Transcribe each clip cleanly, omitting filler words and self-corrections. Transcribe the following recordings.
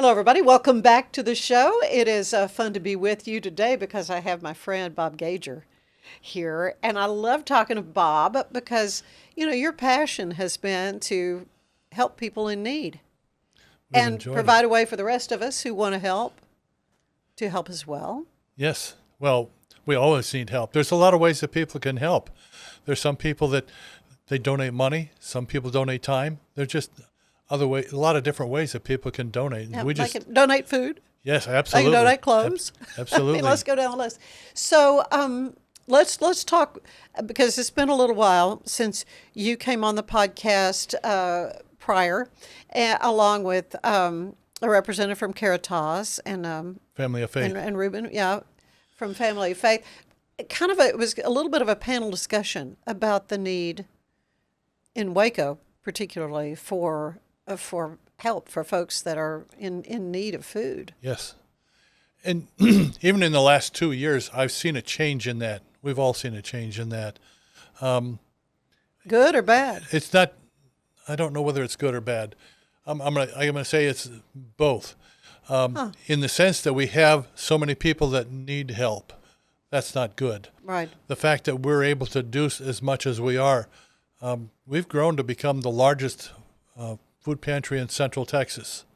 Hello, everybody. Welcome back to the show. It is fun to be with you today because I have my friend Bob Gager here. And I love talking to Bob because, your passion has been to help people in need We've and enjoyed it. provide a way for the rest of us who want to help as well. Yes. Well, we always need help. There's a lot of ways that people can help. There's some people that they donate money. Some people donate time. There's just a lot of different ways that people can donate. And Yeah, we they just, can donate food. yes, They absolutely. can donate clothes. Absolutely. Let's go down the list. So let's talk because it's been a little while since you came on the podcast prior, along with a representative from Caritas and Family of Faith. and Ruben, yeah, from Family of Faith. It was a little bit of a panel discussion about the need in Waco, particularly for help for folks that are in need of food. Yes. And even in the last 2 years, I've seen a change in that. We've all seen a change in that. Good or bad? It's not, I don't know whether it's good or bad. I'm gonna say it's both. In the sense that we have so many people that need help. That's not good. Right. The fact that we're able to do as much as we are, we've grown to become the largest food pantry in Central Texas.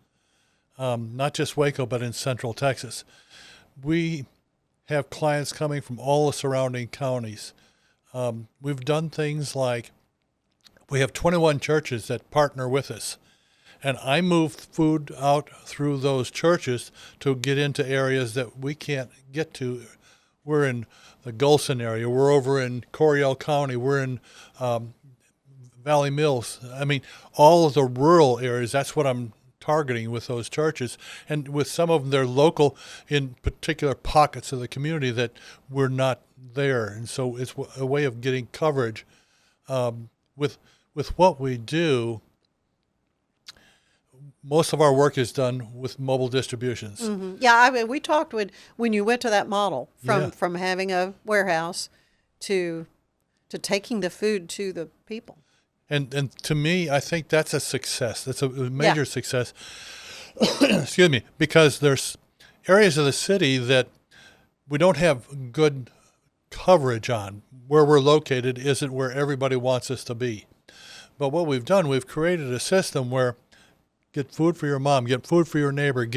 Not just Waco, but in Central Texas. We have clients coming from all the surrounding counties. We've done things like we have 21 churches that partner with us. And I move food out through those churches to get into areas that we can't get to. We're in the Gulson area. We're over in Coryell County. We're in Valley Mills. I mean, all of the rural areas, that's what I'm targeting with those churches. And with some of them, they're local in particular pockets of the community that we're not there. And so it's a way of getting coverage. With what we do, most of our work is done with mobile distributions. Mm-hmm. Yeah, I mean, we talked when you went to that model Yeah. from having a warehouse to taking the food to the people. And to me, I think that's a success. That's a major success. Excuse me, because there's areas of the city that we don't have good coverage on. Where we're located isn't where everybody wants us to be. But what we've done, we've created a system where get food for your mom, get food for your neighbor,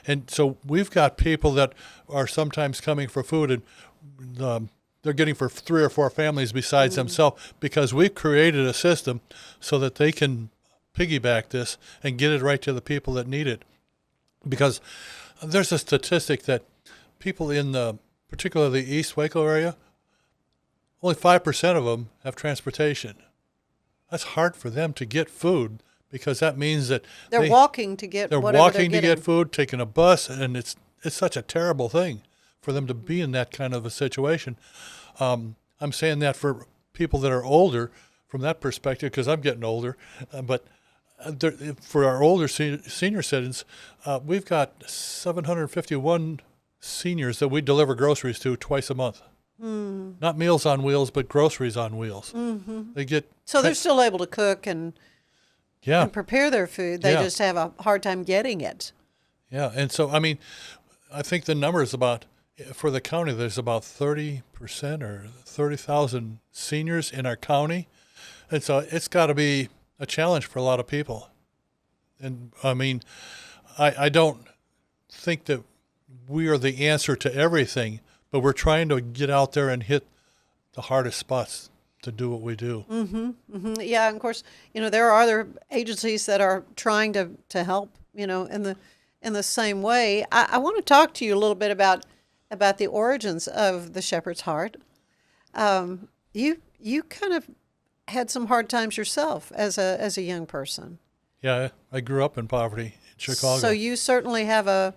and so we've got people that are sometimes coming for food and they're getting for 3 or 4 families besides themselves because we've created a system so that they can piggyback this and get it right to the people that need it. Because there's a statistic that people in particularly the East Waco area, only 5% of them have transportation. That's hard for them to get food because that means that They're walking to get they're whatever walking they're to getting. get food, taking a bus, and it's such a terrible thing for them to be in that kind of a situation. I'm saying that for people that are older from that perspective because I'm getting older, but for our older senior citizens, we've got 751 seniors that we deliver groceries to twice a month. Not Meals on Wheels, but groceries on wheels. Mm-hmm. They get So they're still able to cook and prepare their food. They just have a hard time getting it. Yeah, and so, I mean, I think the number is for the county, there's about 30% or 30,000 seniors in our county. And so it's got to be a challenge for a lot of people. And, I mean, I don't think that we are the answer to everything, but we're trying to get out there and hit the hardest spots to do what we do. Mm-hmm. Mm-hmm. Yeah, and of course, there are other agencies that are trying to help, in the same way. I want to talk to you a little bit about the origins of the Shepherd's Heart. You kind of had some hard times yourself as a young person. Yeah, I grew up in poverty in Chicago. So you certainly have a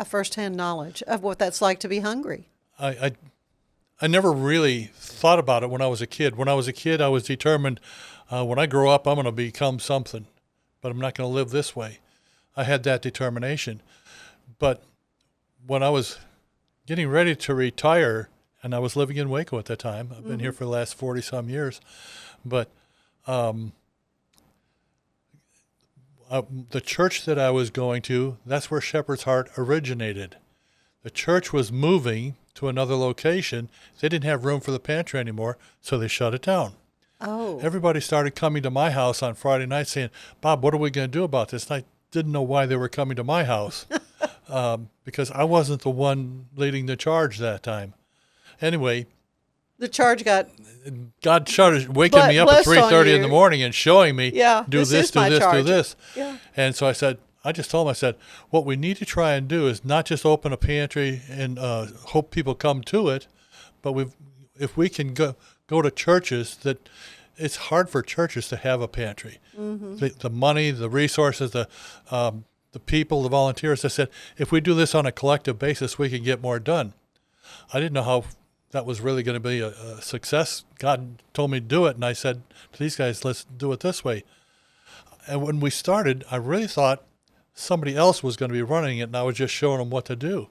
firsthand knowledge of what that's like to be hungry. I never really thought about it when I was a kid. When I was a kid, I was determined, when I grow up, I'm going to become something, but I'm not going to live this way. I had that determination. But when I was getting ready to retire, and I was living in Waco at that time, I've been here for the last 40-some years, but I the church that I was going to, that's where Shepherd's Heart originated. The church was moving to another location. They didn't have room for the pantry anymore, so they shut it down. Oh. Everybody started coming to my house on Friday night saying, Bob, what are we going to do about this? And I didn't know why they were coming to my house because I wasn't the one leading the charge that time. Anyway, The charge got, God started waking me up at blessed on 3:30 in you. the morning and showing me, Yeah, do this this, is do my this, do charge. this. Yeah. And so I just told him, I said, what we need to try and do is not just open a pantry and hope people come to it, but if we can go to churches that it's hard for churches to have a pantry. Mm-hmm. The money, the resources, the people, the volunteers. I said, if we do this on a collective basis, we can get more done. I didn't know how that was really going to be a success. God told me to do it, and I said to these guys, let's do it this way. And when we started, I really thought somebody else was going to be running it, and I was just showing them what to do.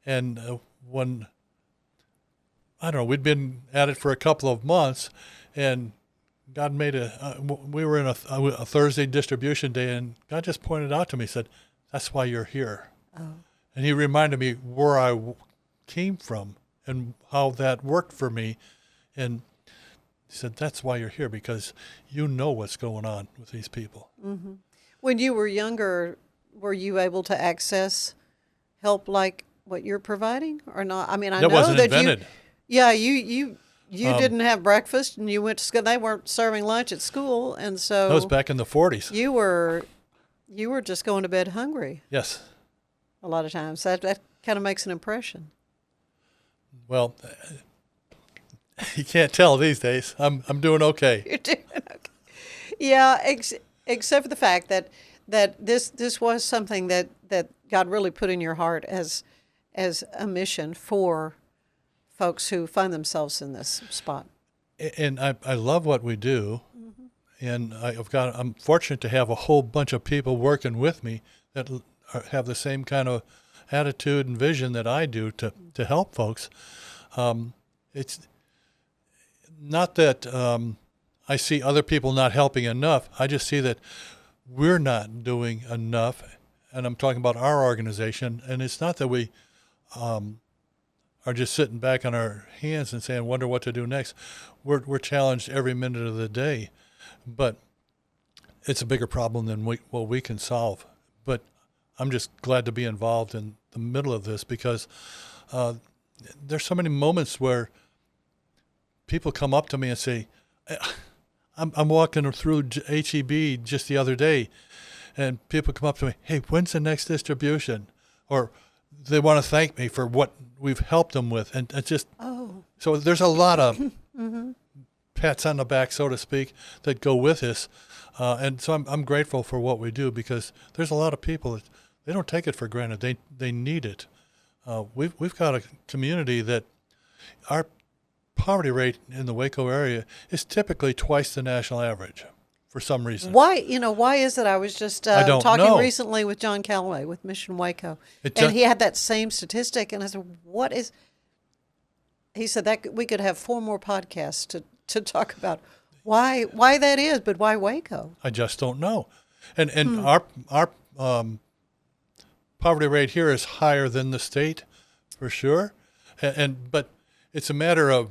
And when, I don't know, we'd been at it for a couple of months, and God made we were in a Thursday distribution day, and God just pointed out to me, said, that's why you're here. Oh. And he reminded me where I came from and how that worked for me. And he said, that's why you're here, because you know what's going on with these people. Mm-hmm. When you were younger, were you able to access help like what you're providing or not? I mean, I that know wasn't that invented. you didn't have breakfast and you went to school. They weren't serving lunch at school. And so That was back in the 40s. you were just going to bed hungry. Yes. A lot of times that kind of makes an impression. Well, you can't tell these days. I'm doing okay. You're doing okay. Yeah, except for the fact that this was something that God really put in your heart as a mission for folks who find themselves in this spot. And I love what we do, mm-hmm. and I'm fortunate to have a whole bunch of people working with me that have the same kind of attitude and vision that I do to help folks. It's not that I see other people not helping enough. I just see that we're not doing enough, and I'm talking about our organization. And it's not that we are just sitting back on our hands and saying, wonder what to do next. We're challenged every minute of the day, but it's a bigger problem than what we can solve. But I'm just glad to be involved in the middle of this because there's so many moments where people come up to me and say, I'm walking through HEB just the other day, and people come up to me, hey, when's the next distribution? Or they want to thank me for what we've helped them with. And it's just, so there's a lot of mm-hmm. pats on the back, so to speak, that go with this. And so I'm grateful for what we do because there's a lot of people that they don't take it for granted. They need it. We've got a community that our poverty rate in the Waco area is typically twice the national average for some reason. Why is it? I was just talking recently with John Calloway with Mission Waco, and he had that same statistic, and I said, what is, he said that we could have 4 more podcasts to talk about why that is, but why Waco? I just don't know. And our poverty rate here is higher than the state for sure. But it's a matter of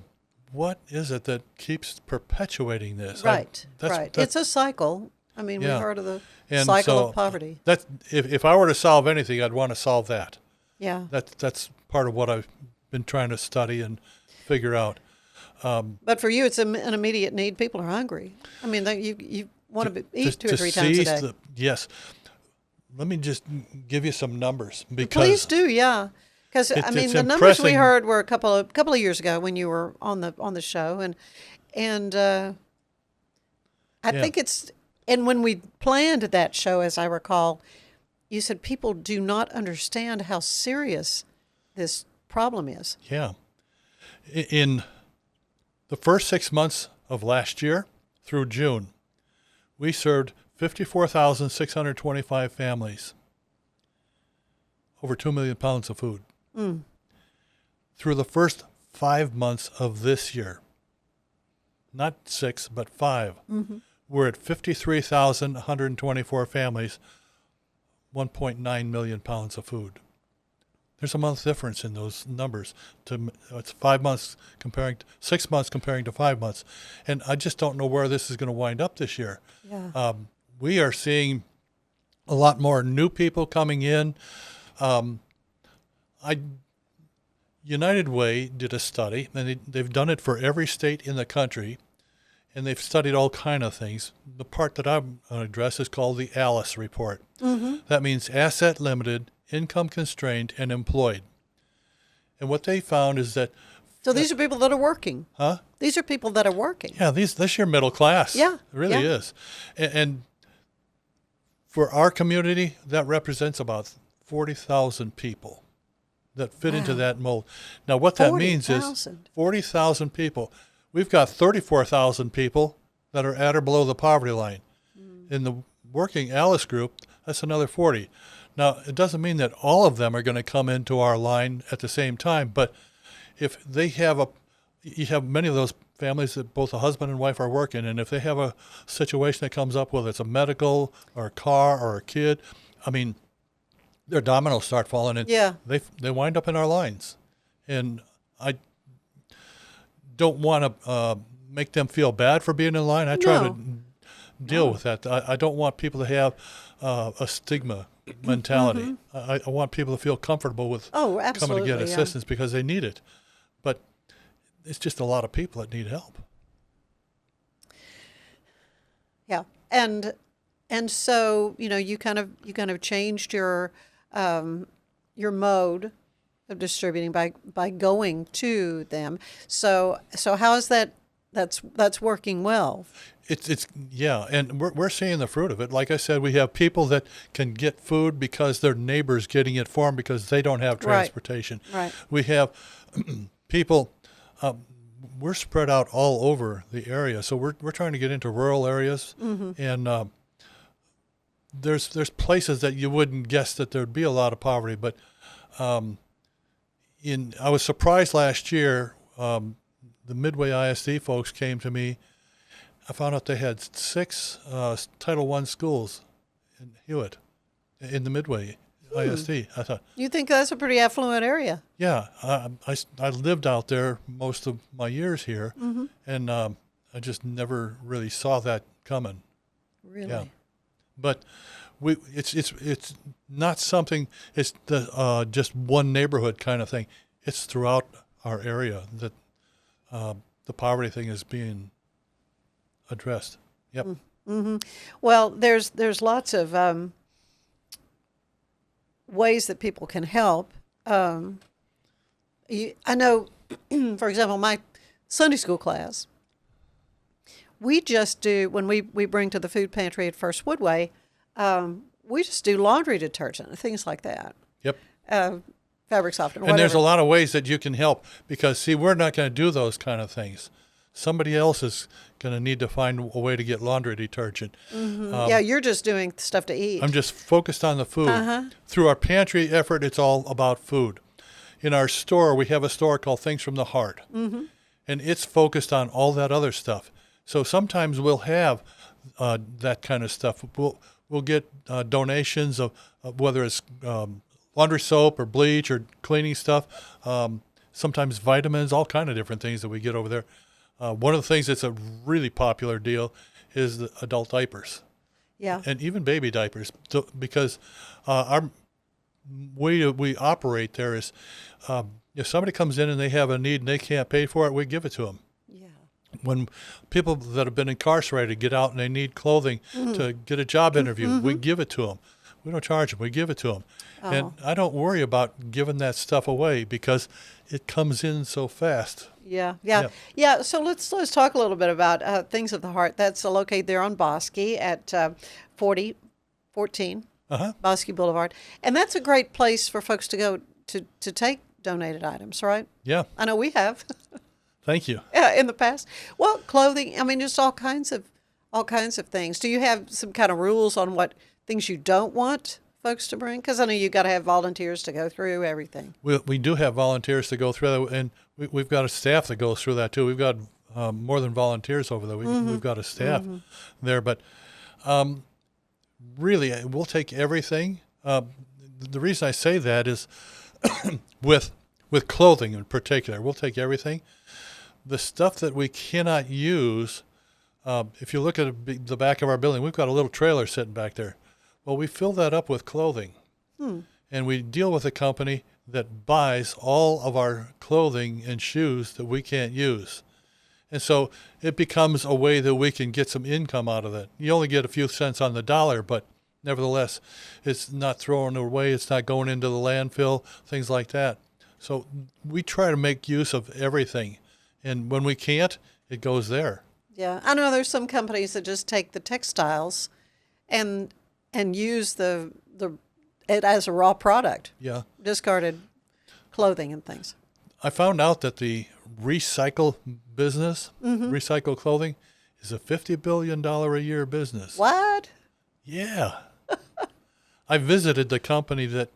what is it that keeps perpetuating this? Right. It's a cycle. I mean, yeah. we've heard of the cycle of poverty. That's if I were to solve anything, I'd want to solve that. Yeah. That's part of what I've been trying to study and figure out. But for you, it's an immediate need. People are hungry. I mean, you want to eat 2 or 3 times a day. Yes. Let me just give you some numbers because please do, yeah. Because I mean, the numbers we heard were a couple of years ago when you were on the show, and I think it's, and when we planned that show, as I recall, you said people do not understand how serious this problem is. Yeah. In the first 6 months of last year through June, we served 54,625 families, over 2 million pounds of food. Mm. Through the first 5 months of this year, not 6, but 5, mm-hmm. we're at 53,124 families, 1.9 million pounds of food. There's a month difference in those numbers. It's 5 months comparing 6 months comparing to 5 months, and I just don't know where this is going to wind up this year. Yeah. We are seeing a lot more new people coming in. United Way did a study, and they've done it for every state in the country, and they've studied all kind of things. The part that I'm going to address is called the ALICE report. Mm-hmm. That means asset limited, income constrained, and employed. And what they found is that... So these are people that are working. Huh? These are people that are working. Yeah, this year middle class. Yeah. It really is. And for our community, that represents about 40,000 people that fit into that mold. Now, what that means is 40,000 people. We've got 34,000 people that are at or below the poverty line. In the working ALICE group, that's another 40. Now, it doesn't mean that all of them are going to come into our line at the same time, but if they have you have many of those families that both a husband and wife are working, and if they have a situation that comes up, whether it's a medical or a car or a kid, I mean, their dominoes start falling, and they wind up in our lines. And I don't want to make them feel bad for being in line. I try to deal with that. I don't want people to have a stigma mentality. I want people to feel comfortable with coming to get assistance because they need it. But it's just a lot of people that need help. Yeah, and so you kind of changed your mode of distributing by going to them. So how is that? That's working well. It's and we're seeing the fruit of it. Like I said, we have people that can get food because their neighbor's getting it for them because they don't have transportation. Right. We have people. We're spread out all over the area, so we're trying to get into rural areas, and there's places that you wouldn't guess that there'd be a lot of poverty. But I was surprised last year. The Midway ISD folks came to me. I found out they had 6 Title I schools in Pyeatt, in the Midway ISD. I thought, you think that's a pretty affluent area? Yeah, I lived out there most of my years here, and I just never really saw that coming. Really? Yeah, but it's not something. It's just one neighborhood kind of thing. It's throughout our area that the poverty thing is being addressed. Yep. Mm-hmm. Well, there's lots of ways that people can help. I know, for example, my Sunday school class, we just do, when we bring to the food pantry at First Woodway, we just do laundry detergent and things like that. Yep. Fabric softener, and there's a lot of ways that you can help because, see, we're not going to do those kind of things. Somebody else is going to need to find a way to get laundry detergent. Yeah, you're just doing stuff to eat. I'm just focused on the food. Through our pantry effort, it's all about food. In our store, we have a store called Things from the Heart, and it's focused on all that other stuff. So sometimes we'll have that kind of stuff. We'll get donations of whether it's laundry soap or bleach or cleaning stuff, sometimes vitamins, all kind of different things that we get over there. One of the things that's a really popular deal is the adult diapers. Yeah. And even baby diapers, because our way we operate there is if somebody comes in and they have a need and they can't pay for it, we give it to them. Yeah. When people that have been incarcerated get out and they need clothing to get a job interview, we give it to them. We don't charge them. We give it to them. And I don't worry about giving that stuff away because it comes in so fast. Yeah. So let's talk a little bit about Things of the Heart. That's located there on Bosque at 4014 Bosque Boulevard. And that's a great place for folks to go to take donated items, right? Yeah. I know we have. Thank you. In the past. Well, clothing, I mean, just all kinds of things. Do you have some kind of rules on what things you don't want folks to bring? Because I know you got to have volunteers to go through everything. We do have volunteers to go through that, and we've got a staff that goes through that too. We've got more than volunteers over there. We've got a staff there, but really, we'll take everything. The reason I say that is with clothing in particular, we'll take everything. The stuff that we cannot use, if you look at the back of our building, we've got a little trailer sitting back there. Well, we fill that up with clothing, and we deal with a company that buys all of our clothing and shoes that we can't use. And so it becomes a way that we can get some income out of it. You only get a few cents on the dollar, but nevertheless, it's not thrown away. It's not going into the landfill, things like that. So we try to make use of everything. And when we can't, it goes there. Yeah. I know there's some companies that just take the textiles and use it as a raw product. Yeah. Discarded clothing and things. I found out that the recycle business, recycle clothing, is a $50 billion a year business. What? Yeah. I visited the company that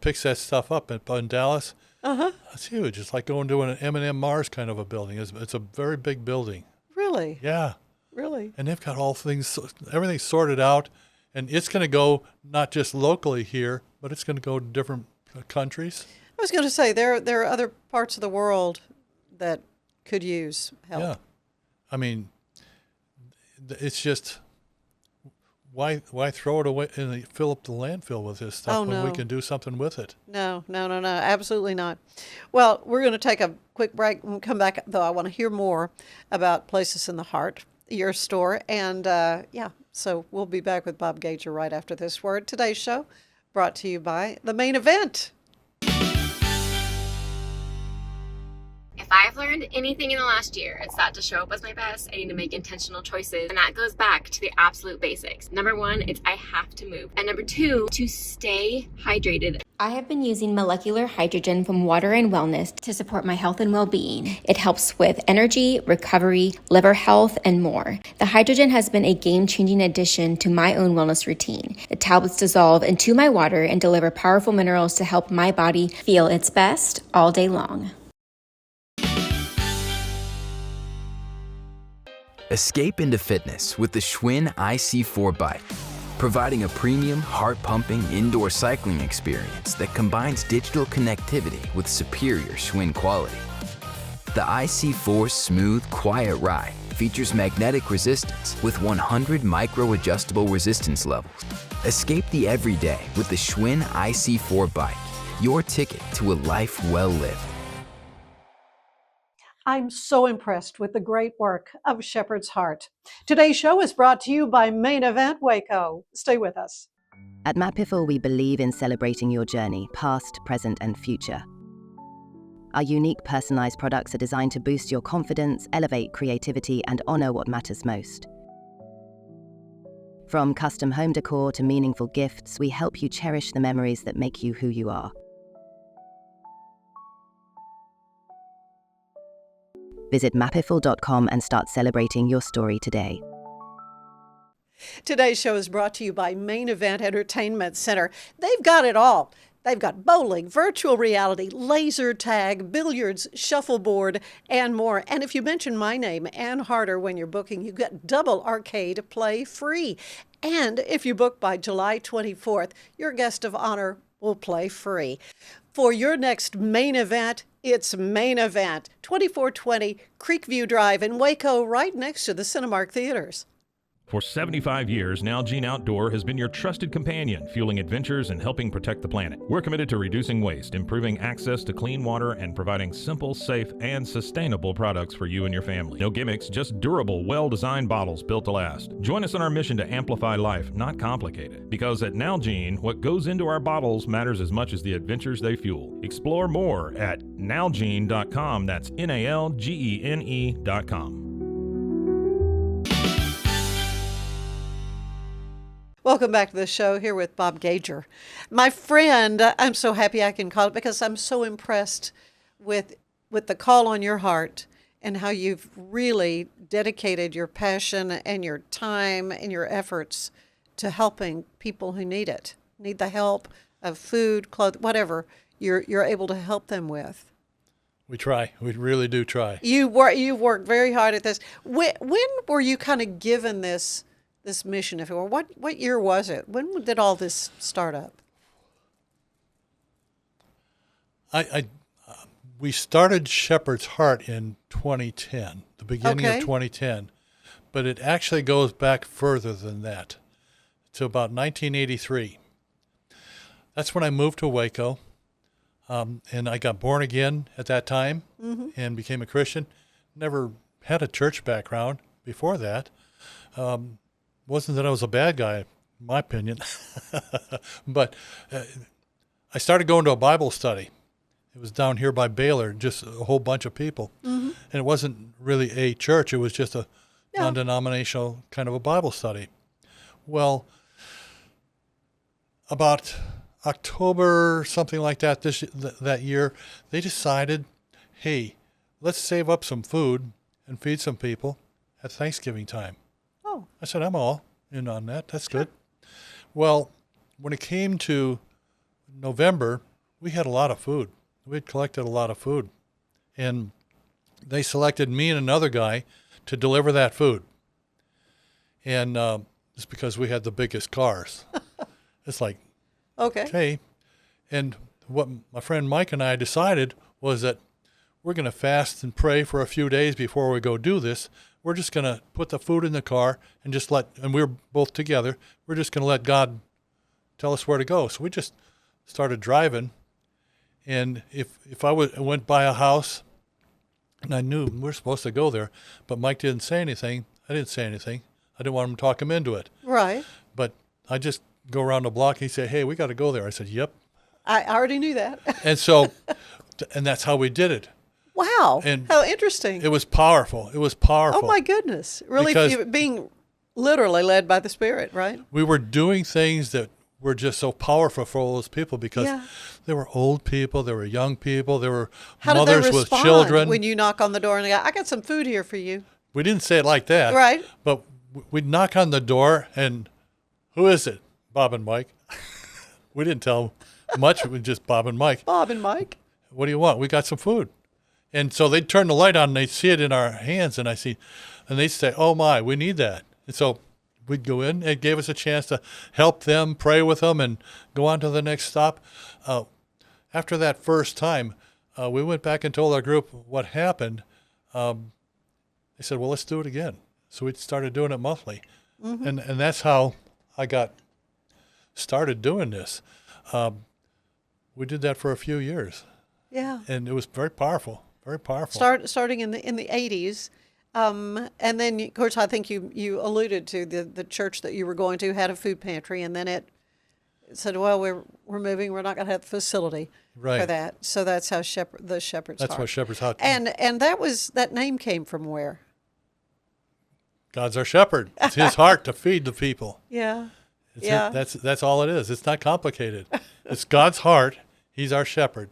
picks that stuff up in Dallas. It's huge. It's like going to an M&M Mars kind of a building. It's a very big building. Really? Yeah. Really? And they've got everything sorted out. And it's going to go not just locally here, but it's going to go to different countries. I was going to say, there are other parts of the world that could use help. Yeah. I mean, it's just, why throw it away and fill up the landfill with this stuff when we can do something with it? No, absolutely not. Well, we're going to take a quick break and come back, though I want to hear more about Places in the Heart, your store. And so we'll be back with Bob Gager right after this word. Today's show brought to you by The Main Event. If I've learned anything in the last year, it's that to show up as my best, I need to make intentional choices. And that goes back to the absolute basics. Number one, it's I have to move. And number two, to stay hydrated. I have been using molecular hydrogen from Water and Wellness to support my health and well-being. It helps with energy, recovery, liver health, and more. The hydrogen has been a game-changing addition to my own wellness routine. The tablets dissolve into my water and deliver powerful minerals to help my body feel its best all day long. Escape into fitness with the Schwinn IC4 bike, providing a premium, heart-pumping indoor cycling experience that combines digital connectivity with superior Schwinn quality. The IC4's smooth, quiet ride features magnetic resistance with 100 micro-adjustable resistance levels. Escape the everyday with the Schwinn IC4 bike, your ticket to a life well lived. I'm so impressed with the great work of Shepherd's Heart. Today's show is brought to you by Main Event Waco. Stay with us. At Mapifel, we believe in celebrating your journey, past, present, and future. Our unique personalized products are designed to boost your confidence, elevate creativity, and honor what matters most. From custom home decor to meaningful gifts, we help you cherish the memories that make you who you are. Visit mapifel.com and start celebrating your story today. Today's show is brought to you by Main Event Entertainment Center. They've got it all. They've got bowling, virtual reality, laser tag, billiards, shuffleboard, and more. And if you mention my name, Ann Harder, when you're booking, you get double arcade play free. And if you book by July 24th, your guest of honor will play free. For your next main event, it's Main Event, 2420 Creekview Drive in Waco, right next to the Cinemark Theaters. For 75 years, Nalgene Outdoor has been your trusted companion, fueling adventures and helping protect the planet. We're committed to reducing waste, improving access to clean water, and providing simple, safe, and sustainable products for you and your family. No gimmicks, just durable, well-designed bottles built to last. Join us in our mission to amplify life, not complicate it. Because at Nalgene, what goes into our bottles matters as much as the adventures they fuel. Explore more at nalgene.com. That's NALGENE.com. Welcome back to the show, here with Bob Gager. My friend, I'm so happy I can call it because I'm so impressed with the call on your heart and how you've really dedicated your passion and your time and your efforts to helping people who need it, need the help of food, clothes, whatever you're able to help them with. We try. We really do try. You've worked very hard at this. When were you kind of given this mission, if it were? What year was it? When did all this start up? We started Shepherd's Heart in 2010, the beginning Okay. of 2010, but it actually goes back further than that, to about 1983. That's when I moved to Waco, and I got born again at that time and became a Christian. Never had a church background before that. Wasn't that I was a bad guy, in my opinion, but I started going to a Bible study. It was down here by Baylor, just a whole bunch of people. And it wasn't really a church. It was just a non-denominational kind of a Bible study. Well, about October, something like that, that year, they decided, hey, let's save up some food and feed some people at Thanksgiving time. Oh, I said, I'm all in on that. That's good. Well, when it came to November, we had a lot of food. We had collected a lot of food. And they selected me and another guy to deliver that food. And it's because we had the biggest cars. It's like, okay. okay. And what my friend Mike and I decided was that we're going to fast and pray for a few days before we go do this. We're just going to put the food in the car and and we were both together, we're just going to let God tell us where to go. So we just started driving. And if I went by a house and I knew we were supposed to go there, but Mike didn't say anything, I didn't say anything. I didn't want him to talk him into it. Right. But I just go around the block and he'd say, hey, we got to go there. I said, yep. I already knew that. And so, and that's how we did it. Wow. And how interesting. It was powerful. It was powerful. Oh, my goodness. Really, Because being literally led by the Spirit, right? we were doing things that were just so powerful for all those people because there were old people, there were young people, there were How mothers did they with respond children. when you knock on the door and they go, I got some food here for you? We didn't say it like that. Right. But we'd knock on the door and who is it? Bob and Mike. We didn't tell much. It was just Bob and Mike. Bob and Mike. What do you want? We got some food. And so they'd turn the light on and they'd see it in our hands and they'd say, oh my, we need that. And so we'd go in. It gave us a chance to help them, pray with them, and go on to the next stop. After that first time, we went back and told our group what happened. They said, well, let's do it again. So we started doing it monthly. And that's how I got started doing this. We did that for a few years. Yeah. And it was very powerful, very powerful. Starting in the 80s. And then, of course, I think you alluded to the church that you were going to had a food pantry, and then it said, well, we're moving. We're not going to have the facility for that. So that's how the Shepherd's Heart. That's why Shepherd's Heart. And that name came from where? God's our shepherd. It's his heart to feed the people. Yeah. That's all it is. It's not complicated. It's God's heart. He's our shepherd.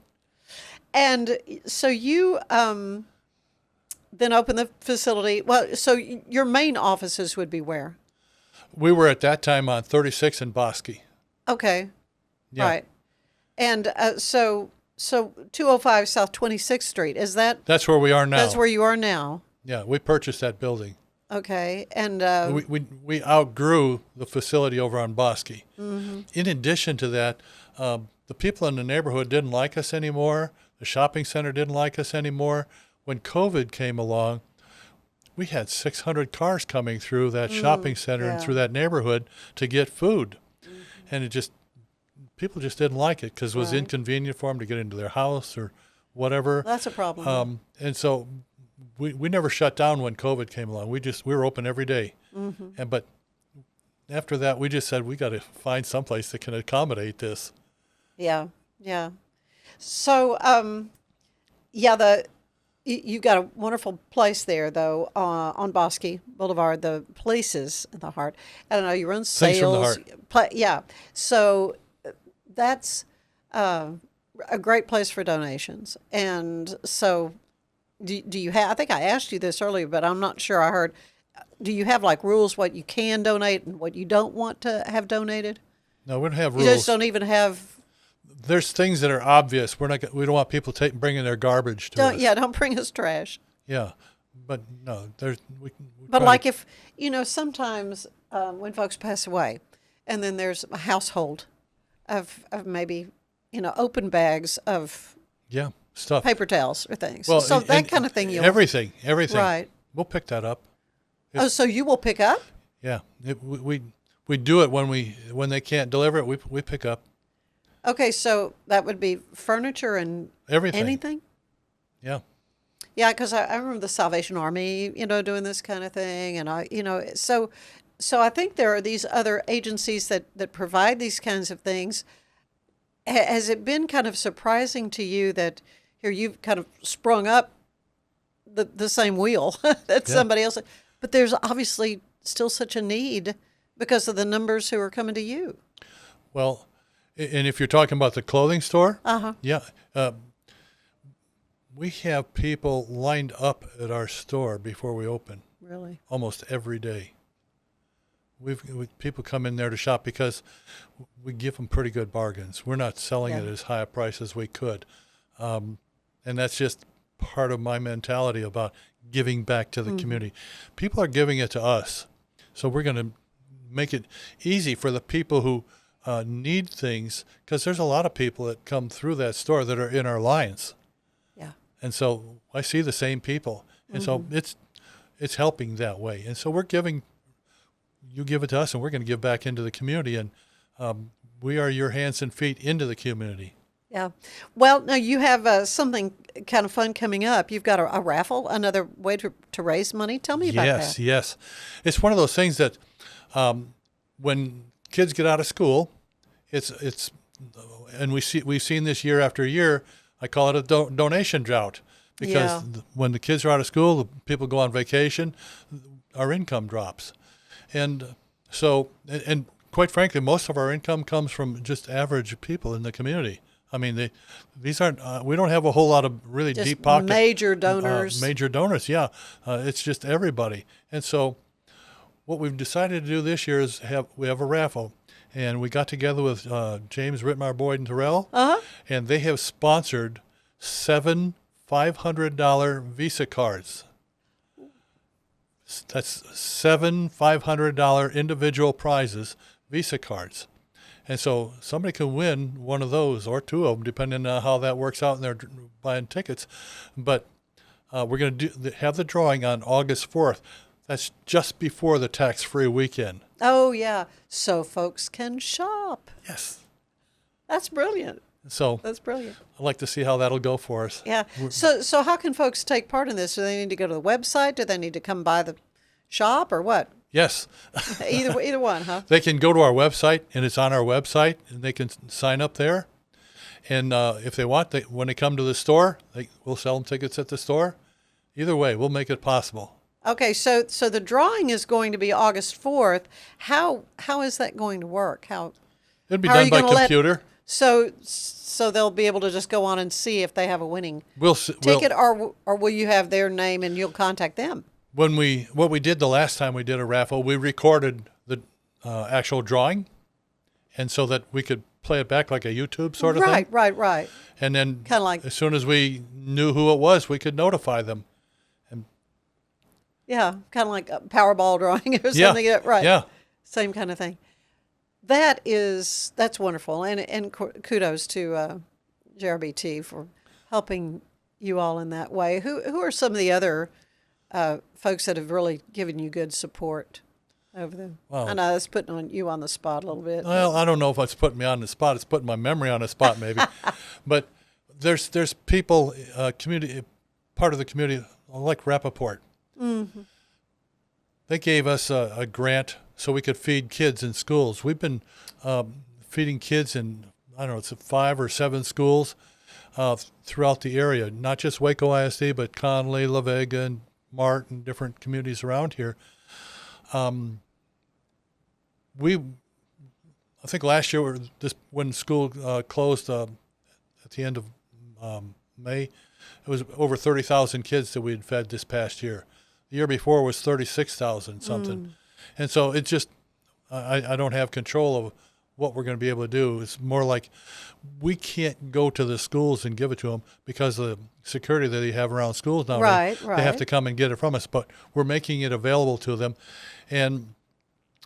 And so you then opened the facility. Well, so your main offices would be where? We were at that time on 36 in Bosque. Okay. Yeah. Right. And so 205 South 26th Street, is that? That's where we are now. That's where you are now. Yeah, we purchased that building. Okay. And we outgrew the facility over on Bosque. In addition to that, the people in the neighborhood didn't like us anymore. The shopping center didn't like us anymore. When COVID came along, we had 600 cars coming through that shopping center and through that neighborhood to get food. And people just didn't like it because it was inconvenient for them to get into their house or whatever. That's a problem. And so we never shut down when COVID came along. We were open every day. But after that, we just said, we got to find someplace that can accommodate this. Yeah. So, you got a wonderful place there, though, on Bosque Boulevard, the Places in the Heart. I don't know, you run sales. Things from the Heart. Yeah. So that's a great place for donations. And so do you have, I think I asked you this earlier, but I'm not sure I heard, do you have like rules what you can donate and what you don't want to have donated? No, we don't have rules. You just don't even have there's things that are obvious. We don't want people bringing their garbage to us. Don't bring us trash. Yeah, but no, we But try like to- if, sometimes when folks pass away and then there's a household of maybe, open bags of yeah, stuff. paper towels or things. Well, so that and kind of thing. Everything. Right. We'll pick that up. Oh, so you will pick up? Yeah, we do it when they can't deliver it. We pick up Okay, so that would be furniture and everything. anything? Yeah. Yeah, because I remember the Salvation Army, doing this kind of thing. And so I think there are these other agencies that provide these kinds of things. Has it been kind of surprising to you that here you've kind of sprung up the same wheel that somebody else, but there's obviously still such a need because of the numbers who are coming to you? Well, and if you're talking about the clothing store, yeah, we have people lined up at our store before we open Really? almost every day. People come in there to shop because we give them pretty good bargains. We're not selling it as high a price as we could, and that's just part of my mentality about giving back to the community. People are giving it to us, so we're going to make it easy for the people who need things, because there's a lot of people that come through that store that are in our lines. Yeah. And so I see the same people. And so it's helping that way. And so you give it to us and we're going to give back into the community. And we are your hands and feet into the community. Yeah. Well, now you have something kind of fun coming up. You've got a raffle, another way to raise money. Tell me about that. Yes. It's one of those things that when kids get out of school, it's and we've seen this year after year. I call it a donation drought because when the kids are out of school, the people go on vacation, our income drops, and so and quite frankly, most of our income comes from just average people in the community. I mean, these aren't. We don't have a whole lot of really Just deep pocket major donors. Yeah. It's just everybody, and so what we've decided to do this year is we have a raffle. And we got together with James Rittmar, Boyd, and Terrell, and they have sponsored 7 $500 Visa cards. That's 7 $500 individual prizes, Visa cards. And so somebody can win one of those or two of them, depending on how that works out, and they're buying tickets. But we're going to have the drawing on August 4th. That's just before the tax-free weekend. Oh, yeah. So folks can shop. Yes. That's brilliant. So That's brilliant. I'd like to see how that'll go for us. Yeah. So how can folks take part in this? Do they need to go to the website? Do they need to come by the shop or what? Yes. Either one, huh? They can go to our website, and it's on our website, and they can sign up there. And if they want, when they come to the store, we'll sell them tickets at the store. Either way, we'll make it possible. Okay, so the drawing is going to be August 4th. How is that going to work? It'll be how are done you by gonna computer. So they'll be able to just go on and see if they have a winning ticket, or will you have their name and you'll contact them? What we did the last time we did a raffle, we recorded the actual drawing, and so that we could play it back like a YouTube sort of thing. Right. And then Kinda like- as soon as we knew who it was, we could notify them. Yeah, kind of like a Powerball drawing or something. Right. Yeah. Same kind of thing. That's wonderful, and kudos to JRBT for helping you all in that way. Who are some of the other folks that have really given you good support over them? Well, I know that's putting you on the spot a little bit. Well, I don't know if it's putting me on the spot. It's putting my memory on the spot, maybe. But there's people, community, part of the community, like Rappaport. Mm-hmm. They gave us a grant so we could feed kids in schools. We've been feeding kids in, I don't know, it's 5 or 7 schools throughout the area, not just Waco ISD, but Conley, La Vega, and Mart, and different communities around here. I think last year, when school closed at the end of May, it was over 30,000 kids that we had fed this past year. The year before was 36,000 something. And so it just, I don't have control of what we're going to be able to do. It's more like we can't go to the schools and give it to them because of the security that they have around schools nowadays. Right. They have to come and get it from us, but we're making it available to them. And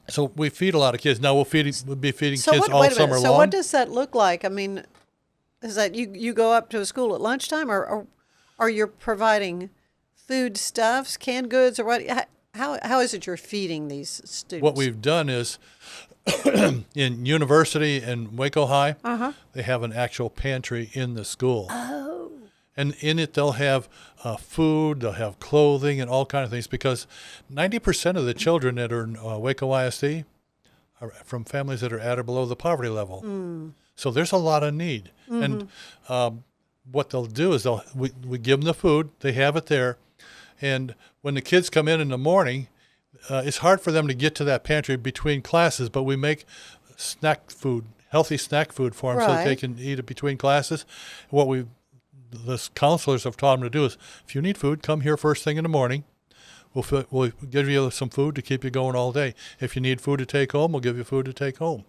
so we feed a lot of kids. Now we'll be feeding kids all wait a summer minute. long. So what does that look like? I mean, is that you go up to a school at lunchtime, or are you providing food stuffs, canned goods, or what? How is it you're feeding these students? What we've done is in University and Waco High, they have an actual pantry in the school. Oh. And in it, they'll have food, they'll have clothing, and all kinds of things, because 90% of the children that are in Waco ISD are from families that are at or below the poverty level. So there's a lot of need. And what they'll do is we give them the food, they have it there, and when the kids come in the morning, it's hard for them to get to that pantry between classes, but we make snack food, healthy snack food for them so that they can eat it between classes. What the counselors have taught them to do is, if you need food, come here first thing in the morning. We'll give you some food to keep you going all day. If you need food to take home, we'll give you food to take home.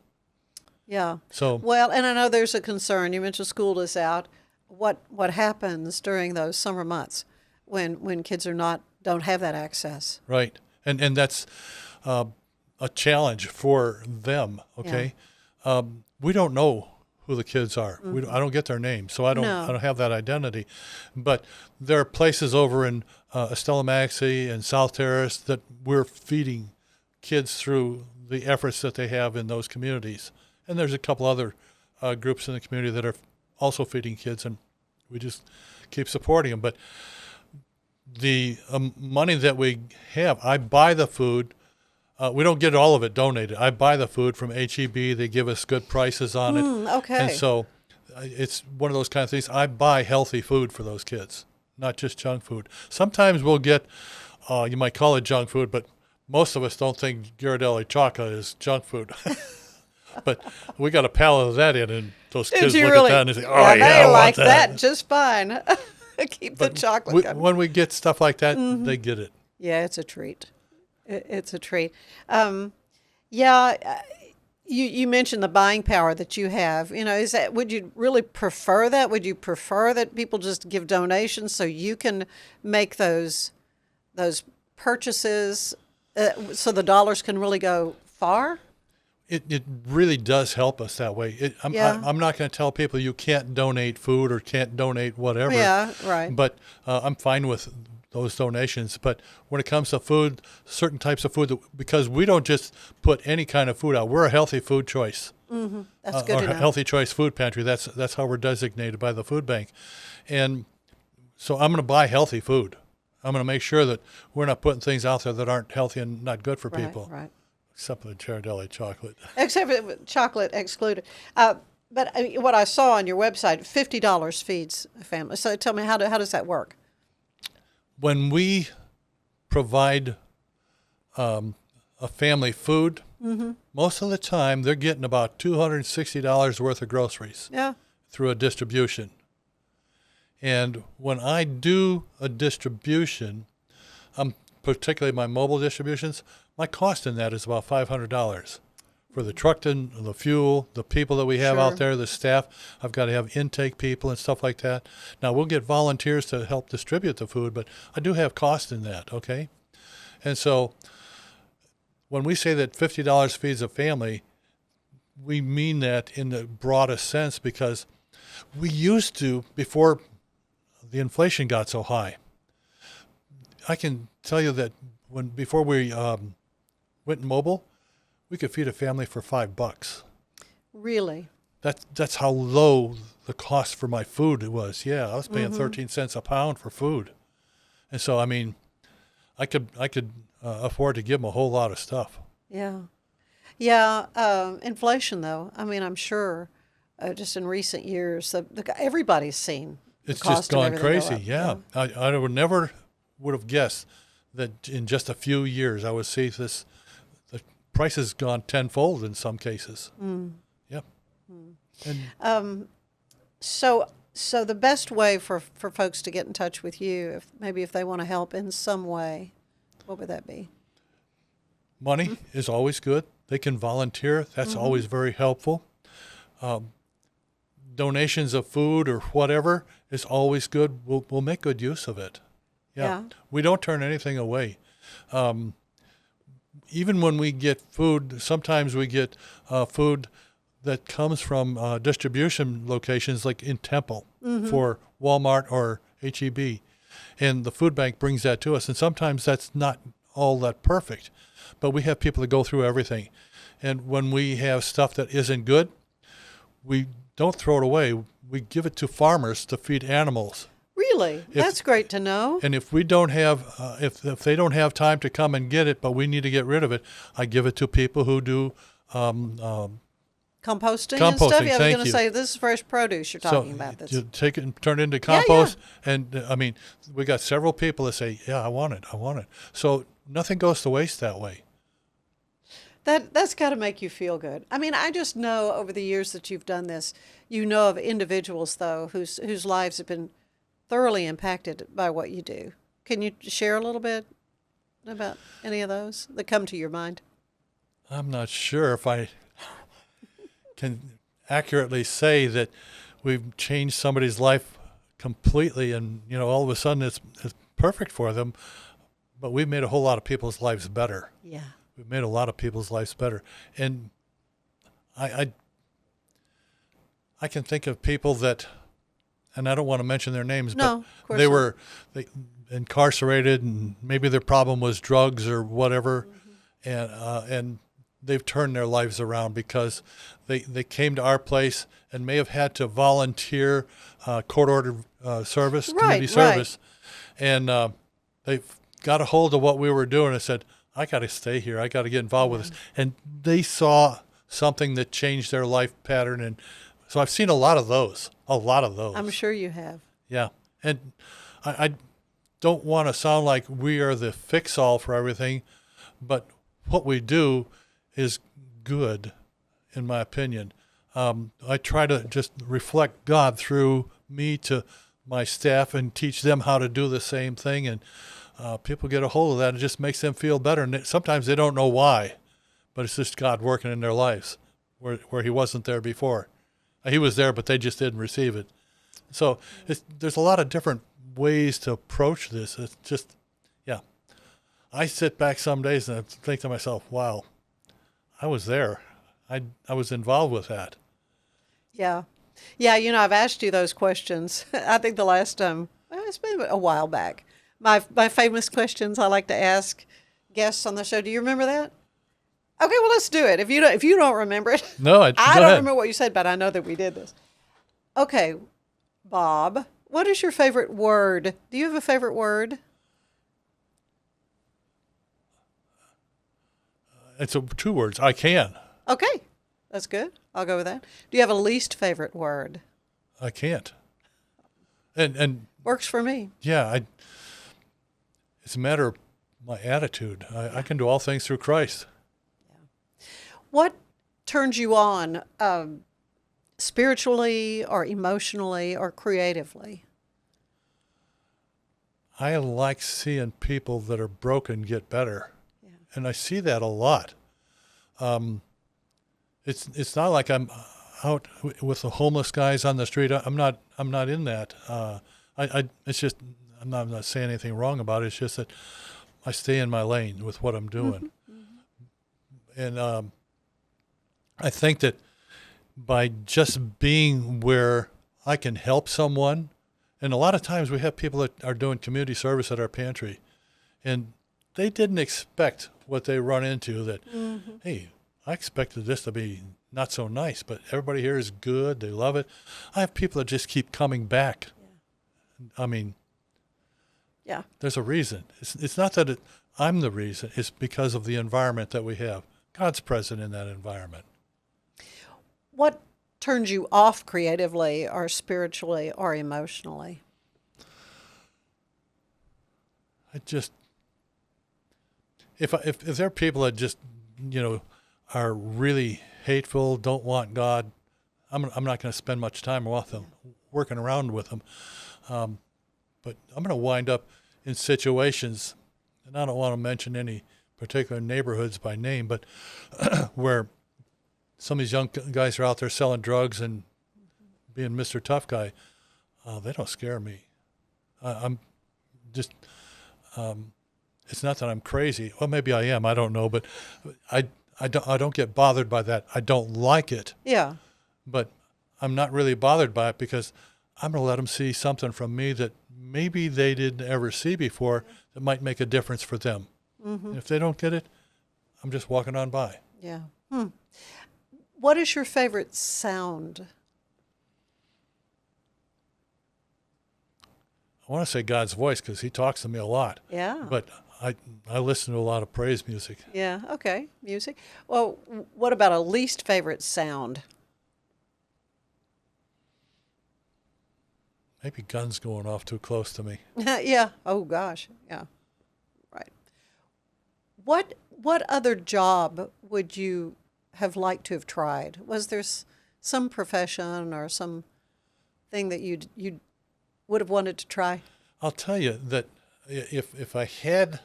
Yeah. So well, and I know there's a concern. You mentioned school is out. What happens during those summer months when kids don't have that access? Right, and that's a challenge for them. Okay, we don't know who the kids are. I don't get their names, so I don't have that identity. But there are places over in Estella Maxey and South Terrace that we're feeding kids through the efforts that they have in those communities. And there's a couple other groups in the community that are also feeding kids, and we just keep supporting them. But the money that we have, I buy the food. We don't get all of it donated. I buy the food from HEB. They give us good prices on it. Okay. And so it's one of those kind of things. I buy healthy food for those kids, not just junk food. Sometimes we'll get, you might call it junk food, but most of us don't think Ghirardelli chocolate is junk food. But we got a pallet of that in, and those kids look at that and they say, "Oh yeah, they I like want that." just fine." Keep the chocolate coming. When we get stuff like that, they get it. Yeah, it's a treat. It's a treat. You mentioned the buying power that you have. Would you really prefer that? Would you prefer that people just give donations so you can make those purchases, so the dollars can really go far? It really does help us that way. I'm not going to tell people you can't donate food or can't donate whatever. Yeah, right. But I'm fine with those donations. But when it comes to food, certain types of food, because we don't just put any kind of food out. We're a healthy food choice. Mm-hmm. That's good to know. Healthy choice food pantry. That's how we're designated by the food bank. And so I'm going to buy healthy food. I'm going to make sure that we're not putting things out there that aren't healthy and not good for people. Right. Except for the Ghirardelli chocolate. Except for chocolate excluded. But what I saw on your website, $50 feeds a family. So tell me, how does that work? When we provide a family food, most of the time they're getting about $260 worth of groceries through a distribution. And when I do a distribution, particularly my mobile distributions, my cost in that is about $500 for the truck and the fuel, the people that we have out there, the staff. I've got to have intake people and stuff like that. Now, we'll get volunteers to help distribute the food, but I do have cost in that, okay? And so when we say that $50 feeds a family, we mean that in the broadest sense, because we used to, before the inflation got so high, I can tell you that before we went mobile, we could feed a family for $5. Really? That's how low the cost for my food was. Yeah, I was paying 13 cents a pound for food, and so I mean, I could afford to give them a whole lot of stuff. Yeah. Inflation, though. I mean, I'm sure just in recent years, everybody's seen. It's just gone crazy. Yeah. I would never would have guessed that in just a few years I would see the price has gone tenfold in some cases. Yep. And So the best way for folks to get in touch with you, if they want to help in some way, what would that be? money is always good. they can volunteer. That's always very helpful. Donations of food or whatever is always good. We'll make good use of it. Yeah. We don't turn anything away. Even when we get food, sometimes we get food that comes from distribution locations like in Temple for Walmart or HEB. And the food bank brings that to us. And sometimes that's not all that perfect. But we have people that go through everything. And when we have stuff that isn't good, we don't throw it away. We give it to farmers to feed animals. Really? That's great to know. And if we don't have, if they don't have time to come and get it, but we need to get rid of it, I give it to people who do Composting and Composting, stuff? Yeah, I was thank going to you. say, this is fresh produce you're talking about this. You take it and turn it into compost. And I mean, we got several people that say, yeah, I want it. So nothing goes to waste that way. That's got to make you feel good. I mean, I just know over the years that you've done this, you know of individuals, though, whose lives have been thoroughly impacted by what you do. Can you share a little bit about any of those that come to your mind? I'm not sure if I can accurately say that we've changed somebody's life completely and, all of a sudden it's perfect for them, but we've made a whole lot of people's lives better. Yeah. We've made a lot of people's lives better. And I can think of people that, and I don't want to mention their names, No, of but course they not. were incarcerated and maybe their problem was drugs or whatever. And they've turned their lives around because they came to our place and may have had to volunteer court-ordered service, community service. And they've got a hold of what we were doing and said, I got to stay here. I got to get involved with this. And they saw something that changed their life pattern. And so I've seen a lot of those. I'm sure you have. Yeah. And I don't want to sound like we are the fix-all for everything, but what we do is good, in my opinion. I try to just reflect God through me to my staff and teach them how to do the same thing. And people get a hold of that. It just makes them feel better. And sometimes they don't know why, but it's just God working in their lives where he wasn't there before. He was there, but they just didn't receive it. So there's a lot of different ways to approach this. It's just, yeah. I sit back some days and I think to myself, wow, I was there. I was involved with that. Yeah. Yeah, I've asked you those questions. I think the last time, it's been a while back. My famous questions I like to ask guests on the show. Do you remember that? Okay, well, let's do it. If you don't remember it. No, I go don't ahead. remember what you said, but I know that we did this. Okay, Bob, what is your favorite word? Do you have a favorite word? It's two words. I can. Okay, that's good. I'll go with that. Do you have a least favorite word? I can't. And Works for me. yeah, it's a matter of my attitude. I can do all things through Christ. What turns you on spiritually or emotionally or creatively? I like seeing people that are broken get better. Yeah. And I see that a lot. It's not like I'm out with the homeless guys on the street. I'm not in that. It's just I'm not saying anything wrong about it. It's just that I stay in my lane with what I'm doing. And I think that by just being where I can help someone, and a lot of times we have people that are doing community service at our pantry, and they didn't expect what they run into that, hey, I expected this to be not so nice, but everybody here is good. They love it. I have people that just keep coming back. Yeah. I mean, yeah, there's a reason. It's not that I'm the reason. It's because of the environment that we have. God's present in that environment. What turns you off creatively or spiritually or emotionally? If there are people that just, are really hateful, don't want God, I'm not going to spend much time with them, working around with them. But I'm going to wind up in situations, and I don't want to mention any particular neighborhoods by name, but where some of these young guys are out there selling drugs and being Mr. Tough Guy, they don't scare me. I'm just, it's not that I'm crazy. Well, maybe I am. I don't know, but I don't get bothered by that. I don't like it. Yeah. But I'm not really bothered by it because I'm going to let them see something from me that maybe they didn't ever see before that might make a difference for them. And if they don't get it, I'm just walking on by. Yeah. What is your favorite sound? I want to say God's voice because he talks to me a lot. Yeah. But I listen to a lot of praise music. Yeah. Okay. Music. Well, what about a least favorite sound? Maybe guns going off too close to me. Yeah. Oh gosh. Yeah. Right. What other job would you have liked to have tried? Was there some profession or some thing that you would have wanted to try? I'll tell you that if I had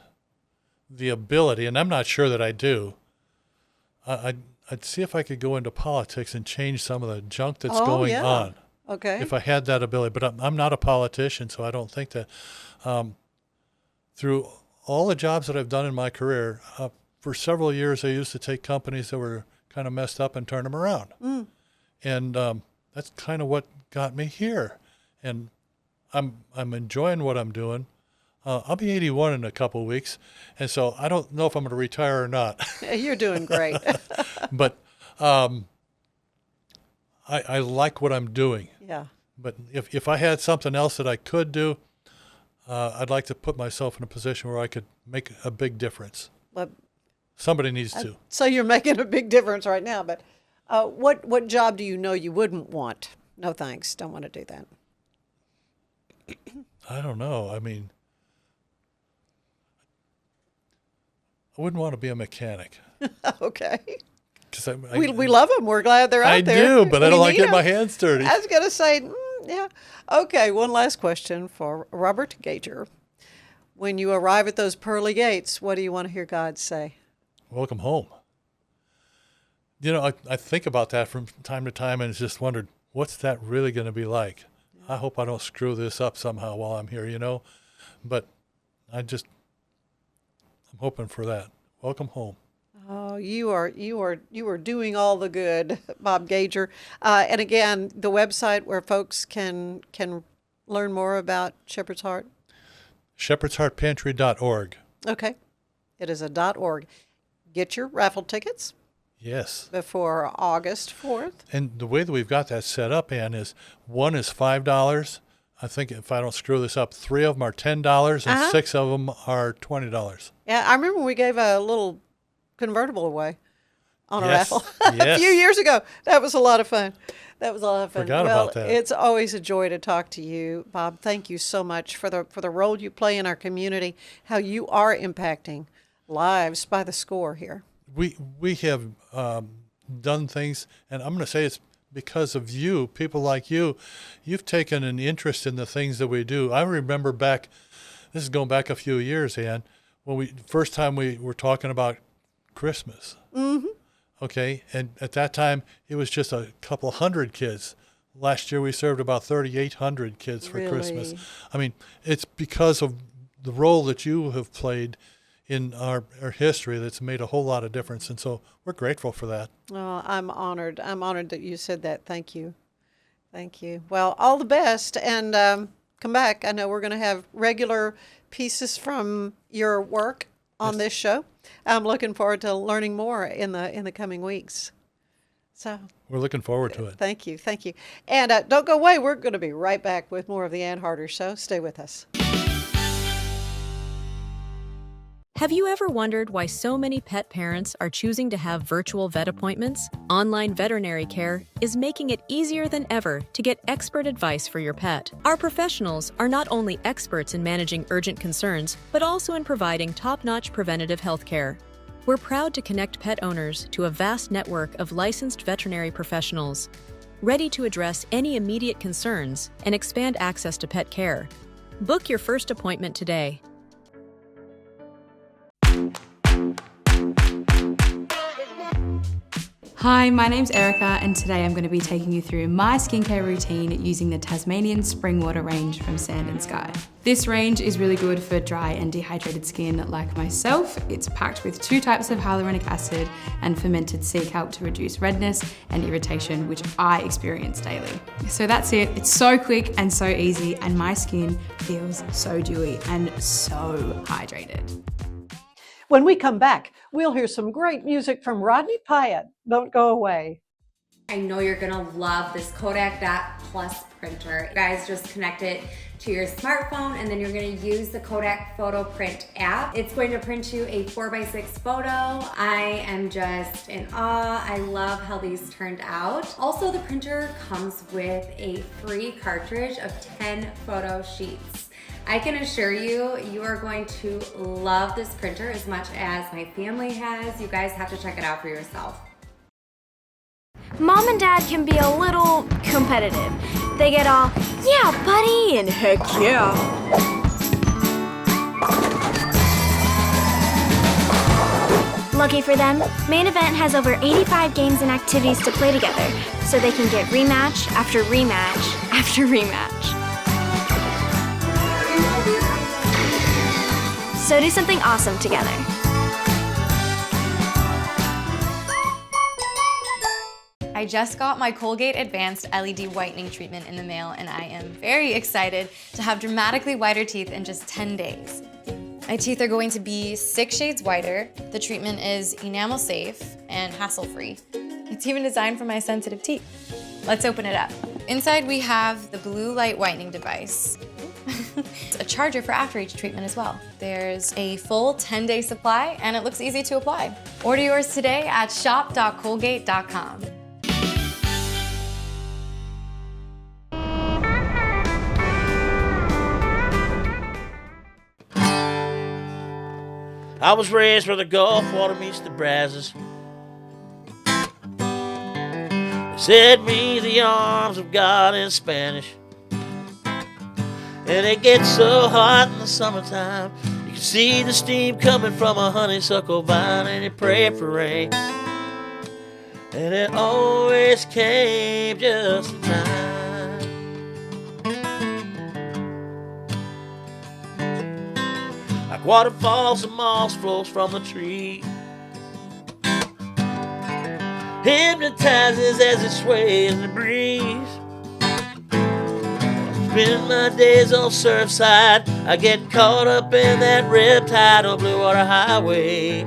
the ability, and I'm not sure that I do, I'd see if I could go into politics and change some of the junk that's going on. Okay. If I had that ability. But I'm not a politician, so I don't think that. Through all the jobs that I've done in my career, for several years I used to take companies that were kind of messed up and turn them around. And that's kind of what got me here. And I'm enjoying what I'm doing. I'll be 81 in a couple of weeks, and so I don't know if I'm going to retire or not. You're doing great. But I like what I'm doing. Yeah. But if I had something else that I could do, I'd like to put myself in a position where I could make a big difference. Well, somebody needs to. So you're making a big difference right now. But what job do you know you wouldn't want? No thanks. Don't want to do that. I don't know. I mean, I wouldn't want to be a mechanic. Okay. Because We love them. We're glad they're out there. I do, but I don't like getting my hands dirty. I was going to say, yeah. Okay, one last question for Robert Gager. When you arrive at those pearly gates, what do you want to hear God say? Welcome home. You know, I think about that from time to time and just wondered, what's that really going to be like? I hope I don't screw this up somehow while I'm here, you know? But I'm hoping for that. Welcome home. Oh, you are doing all the good, Bob Gager. And again, the website where folks can learn more about Shepherd's Heart. shepherdsheartpantry.org. Okay. It is a .org. Get your raffle tickets. Yes. Before August 4th. And the way that we've got that set up, Ann, is one is $5. I think if I don't screw this up, 3 of them are $10 and 6 of them are $20. Yeah, I remember we gave a little convertible away on a raffle Yes. a few years ago. That was a lot of fun. Forgot about that. It's always a joy to talk to you, Bob. Thank you so much for the role you play in our community, how you are impacting lives by the score here. We have done things, and I'm going to say it's because of you, people like you. You've taken an interest in the things that we do. I remember back, this is going back a few years, Ann, when first time we were talking about Christmas. Mm-hmm. Okay, and at that time, it was just a couple hundred kids. Last year, we served about 3,800 kids for Christmas. I mean, it's because of the role that you have played in our history that's made a whole lot of difference. And so we're grateful for that. Oh, I'm honored. I'm honored that you said that. Thank you. Thank you. Well, all the best. And come back. I know we're going to have regular pieces from your work on this show. I'm looking forward to learning more in the coming weeks. So we're looking forward to it. Thank you. Thank you. And don't go away. We're going to be right back with more of the Ann Harder Show. Stay with us. Have you ever wondered why so many pet parents are choosing to have virtual vet appointments? Online veterinary care is making it easier than ever to get expert advice for your pet. Our professionals are not only experts in managing urgent concerns, but also in providing top-notch preventative health care. We're proud to connect pet owners to a vast network of licensed veterinary professionals, ready to address any immediate concerns and expand access to pet care. Book your first appointment today. Hi, my name's Erica, and today I'm going to be taking you through my skincare routine using the Tasmanian Spring Water range from Sand and Sky. This range is really good for dry and dehydrated skin like myself. It's packed with 2 types of hyaluronic acid and fermented sea kelp to reduce redness and irritation, which I experience daily. So that's it. It's so quick and so easy, and my skin feels so dewy and so hydrated. When we come back, we'll hear some great music from Rodney Pyeatt. Don't go away. I know you're gonna love this Kodak Dot Plus printer. You guys just connect it to your smartphone, and then you're gonna use the Kodak Photo Print app. It's going to print you a 4x6 photo. I am just in awe. I love how these turned out. Also, the printer comes with a free cartridge of 10 photo sheets. I can assure you, you are going to love this printer as much as my family has. You guys have to check it out for yourself. Mom and Dad can be a little competitive. They get all, yeah, buddy, and heck yeah. Lucky for them, Main Event has over 85 games and activities to play together, so they can get rematch after rematch after rematch. So do something awesome together. I just got my Colgate Advanced LED Whitening Treatment in the mail, and I am very excited to have dramatically whiter teeth in just 10 days. My teeth are going to be 6 shades whiter. The treatment is enamel safe and hassle-free. It's even designed for my sensitive teeth. Let's open it up. Inside we have the blue light whitening device. It's a charger for after each treatment as well. There's a full 10-day supply, and it looks easy to apply. Order yours today at shop.colgate.com. I was raised where the Gulf water meets the Brazos. They said me the arms of God in Spanish. And it gets so hot in the summertime, you can see the steam coming from a honeysuckle vine, and you pray for rain. And it always came just in time. Like waterfalls and moss flows from the tree, hypnotizes as it sways in the breeze. Spend my days on Surfside, I get caught up in that riptide on Blue Water Highway,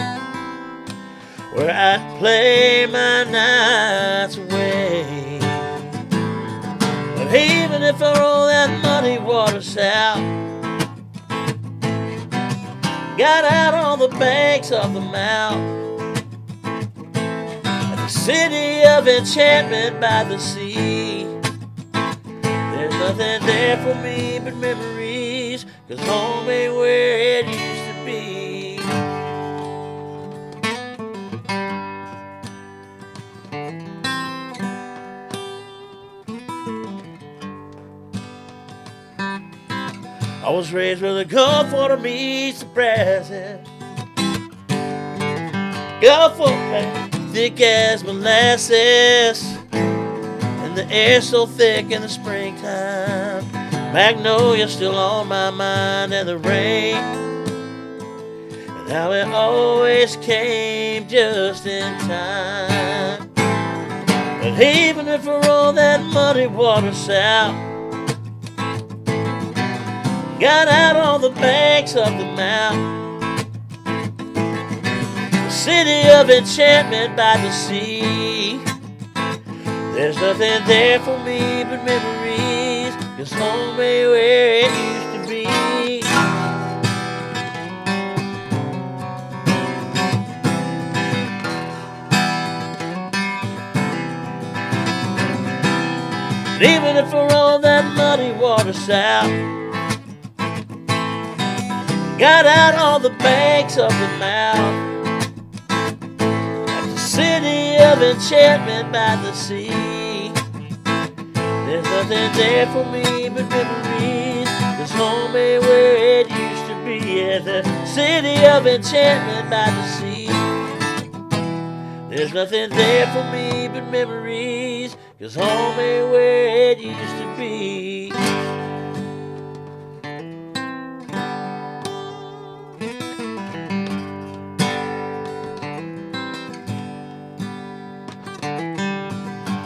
where I play my nights away. But even if I roll that muddy water south, got out on the banks of the mouth, at the city of enchantment by the sea. There's nothing there for me but memories, 'cause home ain't where it used to be. I was raised where the Gulf water meets the Brazos. Gulf water thick as molasses, and the air so thick in the springtime. Magnolia still on my mind, and the rain, and how it always came just in time. But even if I roll that muddy water south, got out on the banks of the mouth, the city of enchantment by the sea. There's nothing there for me but memories, 'cause home ain't where it used to be. But even if I roll that muddy water south, got out on the banks of the mouth, at the city of enchantment by the sea. There's nothing there for me but memories, 'cause home ain't where it used to be. At the city of enchantment by the sea. There's nothing there for me but memories, 'cause home ain't where it used to be.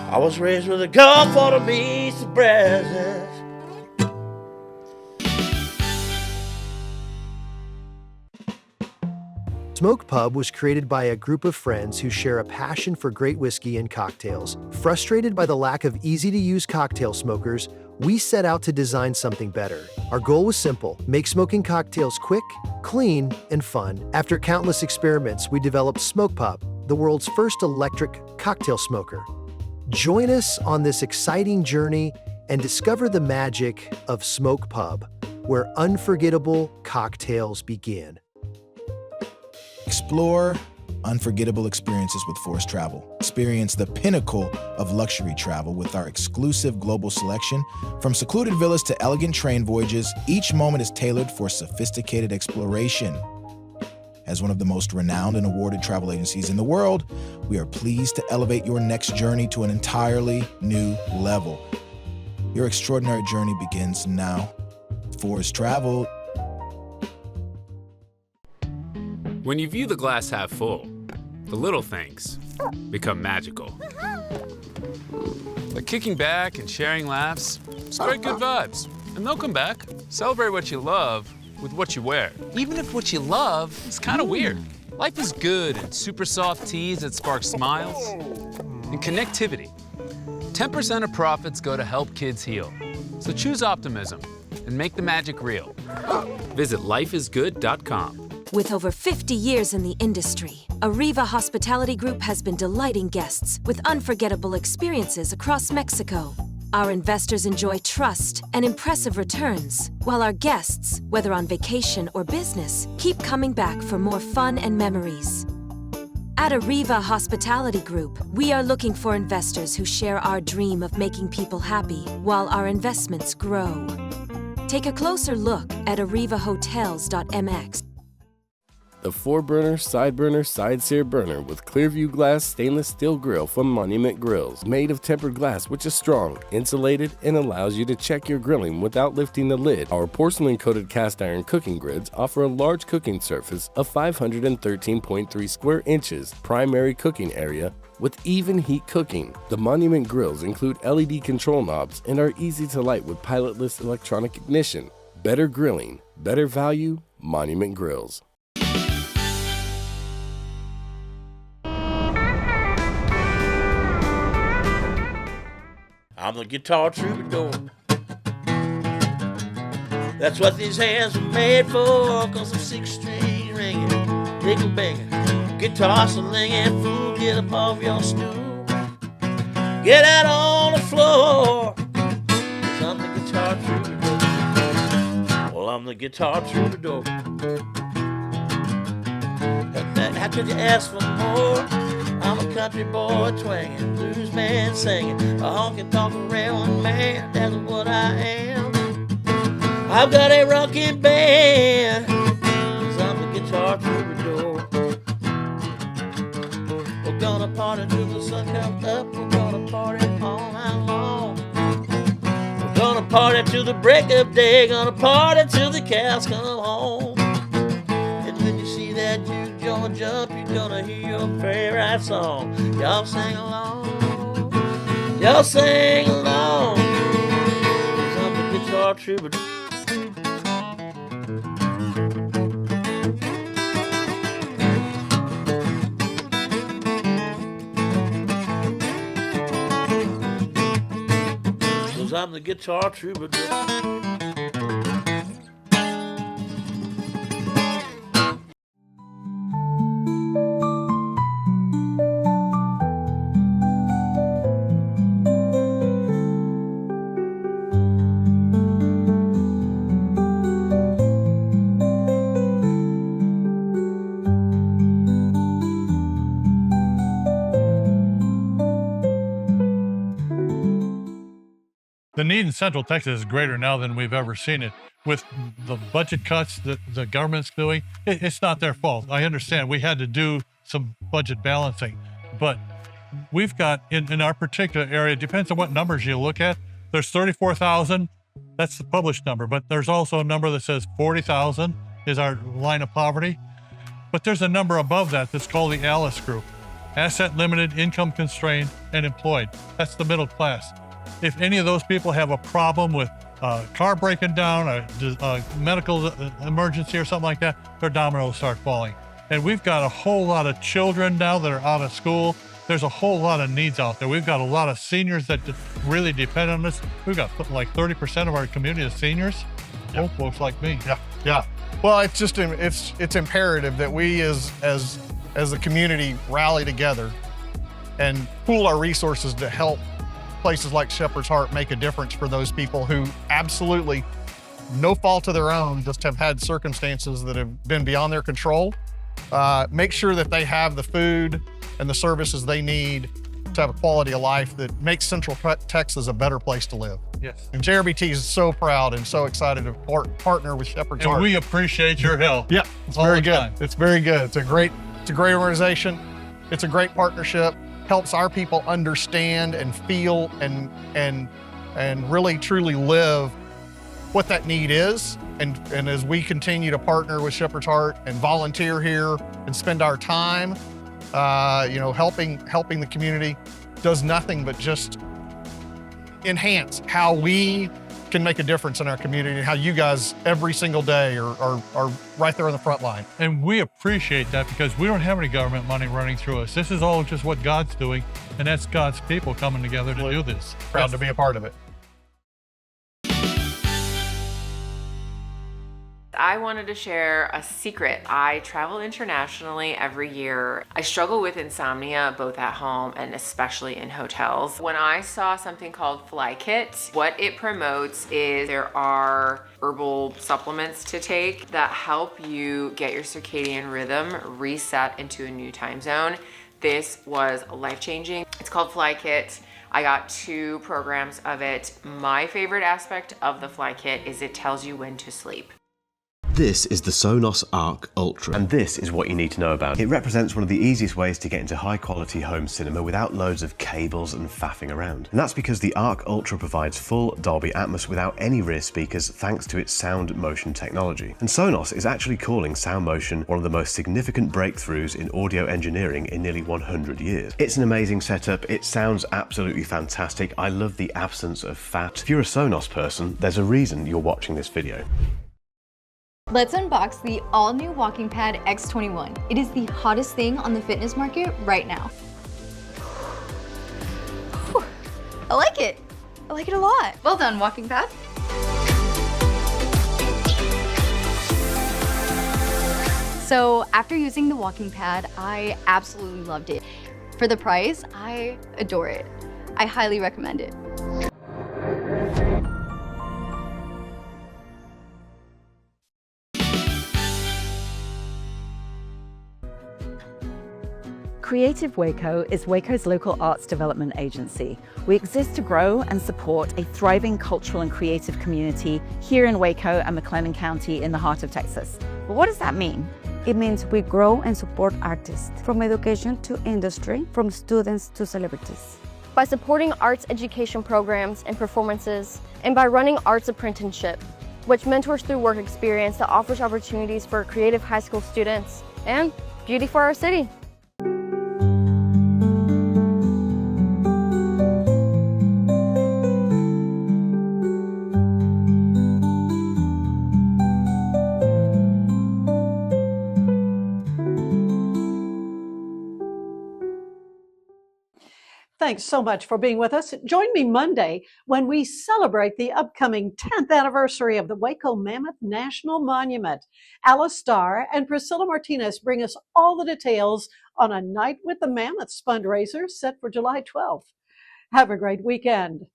I was raised with a Gulf Water meets the Brazos. Smoke Pub was created by a group of friends who share a passion for great whiskey and cocktails. Frustrated by the lack of easy-to-use cocktail smokers, we set out to design something better. Our goal was simple: make smoking cocktails quick, clean, and fun. After countless experiments, we developed Smoke Pub, the world's first electric cocktail smoker. Join us on this exciting journey and discover the magic of Smoke Pub, where unforgettable cocktails begin. Explore unforgettable experiences with Forest Travel. Experience the pinnacle of luxury travel with our exclusive global selection. From secluded villas to elegant train voyages, each moment is tailored for sophisticated exploration. As one of the most renowned and awarded travel agencies in the world, we are pleased to elevate your next journey to an entirely new level. Your extraordinary journey begins now. Forest Travel. When you view the glass half full, the little things become magical. Like kicking back and sharing laughs, spread good vibes, and they'll come back. Celebrate what you love with what you wear, even if what you love is kind of weird. Life is good in super soft tees that spark smiles and connectivity. 10% of profits go to help kids heal. So choose optimism and make the magic real. Visit lifeisgood.com. With over 50 years in the industry, Arriva Hospitality Group has been delighting guests with unforgettable experiences across Mexico. Our investors enjoy trust and impressive returns, while our guests, whether on vacation or business, keep coming back for more fun and memories. At Arriva Hospitality Group, we are looking for investors who share our dream of making people happy while our investments grow. Take a closer look at arrivahotels.mx. The 4-burner, side-burner, side-sear burner with Clearview glass stainless steel grill from Monument Grills. Made of tempered glass, which is strong, insulated, and allows you to check your grilling without lifting the lid. Our porcelain-coated cast iron cooking grids offer a large cooking surface of 513.3 square inches, primary cooking area, with even heat cooking. The Monument Grills include LED control knobs and are easy to light with pilotless electronic ignition. Better grilling, better value, Monument Grills. I'm the guitar troubadour. That's what these hands were made for, 'cause I'm 6 strings ringing, nickel banging, guitar slinging, fool, get up off your stool. Get out on the floor, 'cause I'm the guitar troubadour. Well, I'm the guitar troubadour. How could you ask for more? I'm a country boy twanging, blues man singing, a honky-tonk railing man, that's what I am. I've got a rockin' band, 'cause I'm the guitar troubadour. We're gonna party till the sun comes up, we're gonna party all night long. We're gonna party till the break of day, gonna party till the cows come home. And when you see that juke joint jump, you're gonna hear your favorite song. Y'all sing along, y'all sing along, 'cause I'm the guitar troubadour. 'Cause I'm the guitar troubadour. The need in Central Texas is greater now than we've ever seen it. With the budget cuts that the government's doing, it's not their fault. I understand we had to do some budget balancing, But we've got, in our particular area, depends on what numbers you look at, there's 34,000. That's the published number, but there's also a number that says 40,000 is our line of poverty. But there's a number above that that's called the ALICE group. Asset limited, income constrained, and employed. That's the middle class. If any of those people have a problem with a car breaking down, a medical emergency or something like that, their dominoes start falling. And we've got a whole lot of children now that are out of school. There's a whole lot of needs out there. We've got a lot of seniors that really depend on us. We've got like 30% of our community is seniors, old folks like me. Yeah. Well, it's just it's imperative that we as a community rally together and pool our resources to help places like Shepherd's Heart make a difference for those people who absolutely, no fault of their own, just have had circumstances that have been beyond their control. Make sure that they have the food and the services they need to have a quality of life that makes Central Texas a better place to live. Yes. And JRBT is so proud and so excited to partner with Shepherd's Heart. And we appreciate your help. Yeah, it's very good. It's very good. It's a great organization. It's a great partnership. Helps our people understand and feel and really truly live what that need is. And as we continue to partner with Shepherd's Heart and volunteer here and spend our time, helping the community, does nothing but just enhance how we can make a difference in our community and how you guys every single day are right there on the front line. And we appreciate that because we don't have any government money running through us. This is all just what God's doing, and that's God's people coming together to do this. Proud to be a part of it. I wanted to share a secret. I travel internationally every year. I struggle with insomnia both at home and especially in hotels. When I saw something called Pyeatt, what it promotes is there are herbal supplements to take that help you get your circadian rhythm reset into a new time zone. This was life-changing. It's called Pyeatt. I got 2 programs of it. My favorite aspect of the Pyeatt is it tells you when to sleep. This is the Sonos Arc Ultra, and this is what you need to know about. It represents one of the easiest ways to get into high quality home cinema without loads of cables and faffing around. And that's because the Arc Ultra provides full Dolby Atmos without any rear speakers thanks to its sound motion technology. And Sonos is actually calling sound motion one of the most significant breakthroughs in audio engineering in nearly 100 years. It's an amazing setup, it sounds absolutely fantastic. I love the absence of fat. If you're a Sonos person, there's a reason you're watching this video. Let's unbox the all-new Walking Pad X21. It is the hottest thing on the fitness market right now. Whew. I like it. I like it a lot. Well done, Walking Pad. So after using the Walking Pad, I absolutely loved it. For the price, I adore it. I highly recommend it. Creative Waco is Waco's local arts development agency. We exist to grow and support a thriving cultural and creative community here in Waco and McLennan County in the heart of Texas. But what does that mean? It means we grow and support artists, from education to industry, from students to celebrities. By supporting arts education programs and performances, and by running arts apprenticeship, which mentors through work experience that offers opportunities for creative high school students, and beauty for our city. Thanks so much for being with us. Join me Monday when we celebrate the upcoming 10th anniversary of the Waco Mammoth National Monument. Alice Starr and Priscilla Martinez bring us all the details on a Night with the Mammoths fundraiser set for July 12th. Have a great weekend.